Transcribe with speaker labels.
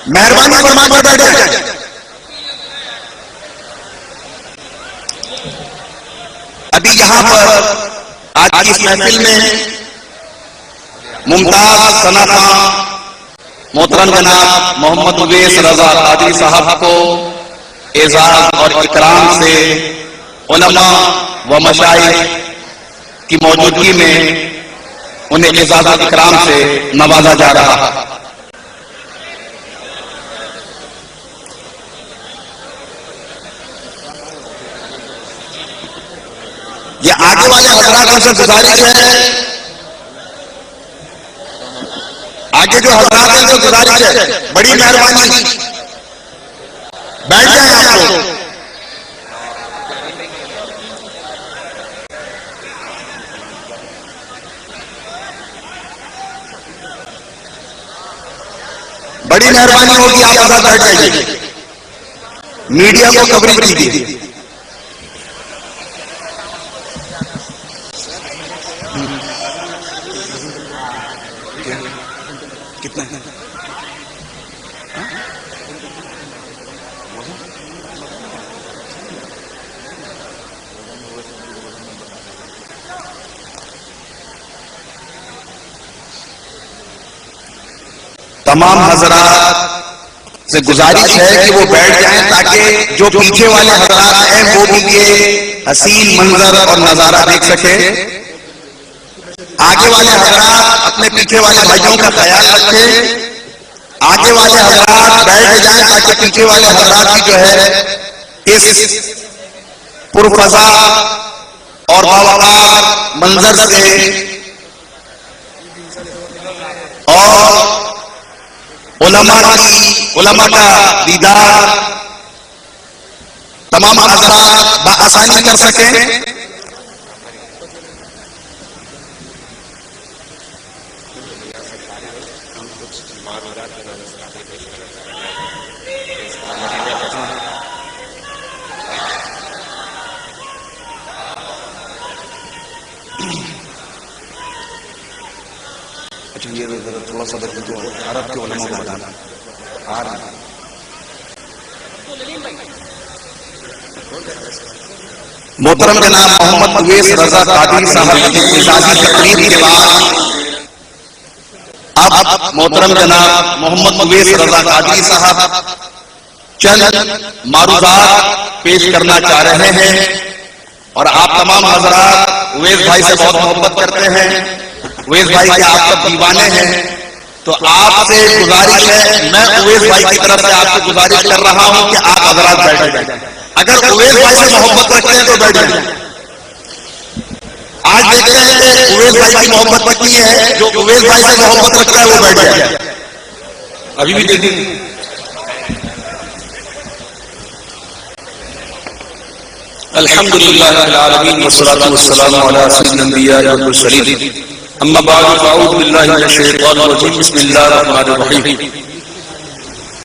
Speaker 1: मेहरबानी फरमा कर बैठ जाए। अभी यहां पर आज की इस महफिल में मुमताज सना मोहतरम जनाब मोहम्मद उवैस रजा कादरी साहब को एजाज और इकराम से उलमा व मशाइख की मौजूदगी में उन्हें एजाज और इकराम से नवाजा जा रहा है। ये आगे वाले हजरात से गुजारिश है, आगे जो हजरात हैं जो गुजारिश है, बड़ी मेहरबानी बैठ जाए आप लोग। बड़ी मेहरबानी होगी आप आजाद बैठ जाइए, मीडिया को कवरेज कीजिए। कितना है? तमाम हजरात से गुजारिश है कि वो बैठ जाएं ताकि जो पीछे वाले हजरात हैं वो भी ये हसीन मंजर और नजारा देख सके। आगे वाले हजरात अपने पीछे वाले भाइयों का ख्याल रखें, आगे वाले हजरात बैठ जाएं ताकि पीछे वाले हजरात की जो है इस पुरफजा और बावकार मंजर से और उलमा का दीदार तमाम हजरात बआसानी कर सकें। ये थोड़ा सा तो अरब के उलमा को बताना आ रहा है। मोहतरम जनाब मोहम्मद उवैस रजा कादरी साहब की एजाजी तकरीर के बाद अब मोहतरम जनाब मोहम्मद उवैस रजा कादरी साहब चंद मारूजात पेश करना चाह रहे हैं और आप तमाम हजरात उवैस भाई से बहुत मोहब्बत करते हैं, उवैस भाई के आप सब दीवाने हैं, तो आपसे गुजारिश है, मैं उवैस भाई की तरफ से आपसे गुजारिश कर रहा हूं कि आप हजरात बैठ जाएं। अगर उवैस भाई से मोहब्बत रखते हैं तो बैठ जाएं। आज देखते हैं कि उवैस भाई की मोहब्बत कितनी है, जो उवैस भाई से मोहब्बत रखता है वो बैठ जाए। अभी भी देखिए अल्हम्दुलिल्लाह रब्बिल आलमीन वस्सलातु वस्सलामु अला सय्यिदिल अंबिया वल मुरसलीन अम्मा बाद फ़अऊज़ु बिल्लाहि मिनश शैतानिर रजीम बिस्मिल्लाहिर रहमानिर रहीम।